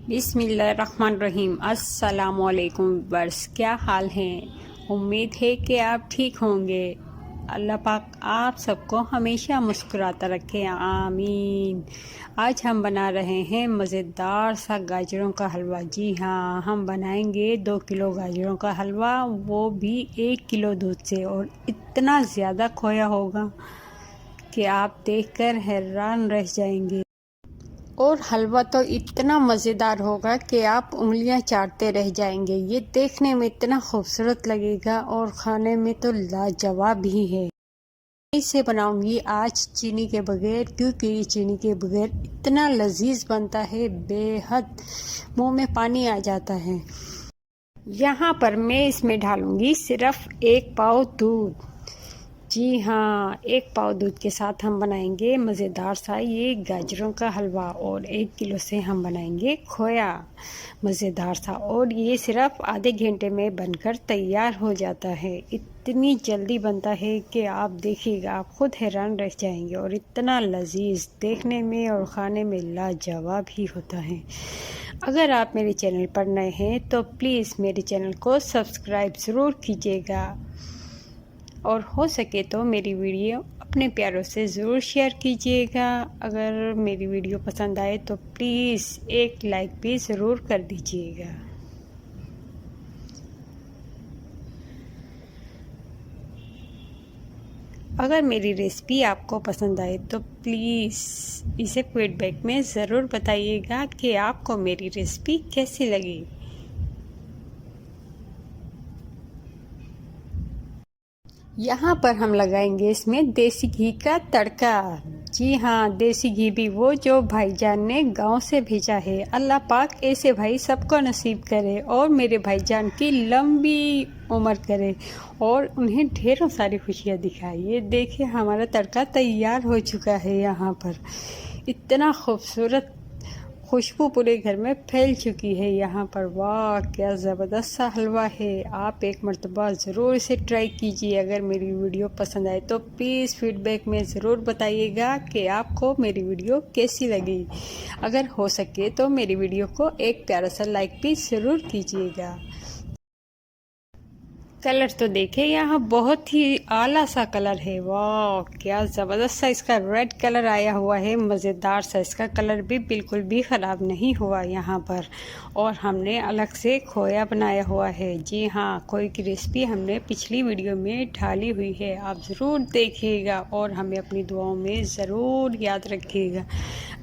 बिस्मिल्लाहिर्रहमानिर्रहीम। अस्सलामुअलैकुम वर्स, क्या हाल हैं? उम्मीद है कि आप ठीक होंगे। अल्लाह पाक आप सबको हमेशा मुस्कुराता रखे, आमीन। आज हम बना रहे हैं मज़ेदार सा गाजरों का हलवा। जी हाँ, हम बनाएंगे 2 किलो गाजरों का हलवा, वो भी 1 किलो दूध से। और इतना ज़्यादा खोया होगा कि आप देखकर हैरान रह जाएंगे। और हलवा तो इतना मज़ेदार होगा कि आप उंगलियां चाटते रह जाएंगे। ये देखने में इतना खूबसूरत लगेगा और खाने में तो लाजवाब भी है। इसे बनाऊंगी आज चीनी के बगैर, क्योंकि ये चीनी के बगैर इतना लजीज बनता है, बेहद मुंह में पानी आ जाता है। यहाँ पर मैं इसमें डालूंगी सिर्फ 1 पाव दूध। जी हाँ, 1 पाव दूध के साथ हम बनाएंगे मज़ेदार सा ये गाजरों का हलवा। और 1 किलो से हम बनाएंगे खोया मज़ेदार सा। और ये सिर्फ आधे घंटे में बनकर तैयार हो जाता है। इतनी जल्दी बनता है कि आप देखिएगा, आप खुद हैरान रह जाएंगे। और इतना लजीज देखने में और खाने में लाजवाब ही होता है। अगर आप मेरे चैनल पर नए हैं तो प्लीज़ मेरे चैनल को सब्सक्राइब ज़रूर कीजिएगा। और हो सके तो मेरी वीडियो अपने प्यारों से ज़रूर शेयर कीजिएगा। अगर मेरी वीडियो पसंद आए तो प्लीज़ एक लाइक भी ज़रूर कर दीजिएगा। अगर मेरी रेसिपी आपको पसंद आए तो प्लीज़ इसे फीडबैक में ज़रूर बताइएगा कि आपको मेरी रेसिपी कैसी लगी। यहाँ पर हम लगाएंगे इसमें देसी घी का तड़का। जी हाँ, देसी घी भी वो जो भाईजान ने गांव से भेजा है। अल्लाह पाक ऐसे भाई सबको नसीब करे और मेरे भाईजान की लंबी उम्र करे और उन्हें ढेरों सारी खुशियाँ दिखाए। ये देखिए, हमारा तड़का तैयार हो चुका है। यहाँ पर इतना खूबसूरत खुशबू पूरे घर में फैल चुकी है। यहाँ पर वाह, क्या ज़बरदस्त सा हलवा है। आप एक मर्तबा ज़रूर इसे ट्राई कीजिए। अगर मेरी वीडियो पसंद आए तो प्लीज़ फीडबैक में ज़रूर बताइएगा कि आपको मेरी वीडियो कैसी लगी। अगर हो सके तो मेरी वीडियो को एक प्यारा सा लाइक भी ज़रूर कीजिएगा। कलर तो देखे, यहाँ बहुत ही आला सा कलर है। वाह, क्या ज़बरदस्त सा इसका रेड कलर आया हुआ है, मज़ेदार सा। इसका कलर भी बिल्कुल भी ख़राब नहीं हुआ यहाँ पर। और हमने अलग से खोया बनाया हुआ है। जी हाँ, खोए की रेसिपी हमने पिछली वीडियो में डाली हुई है, आप ज़रूर देखिएगा और हमें अपनी दुआओं में ज़रूर याद रखिएगा।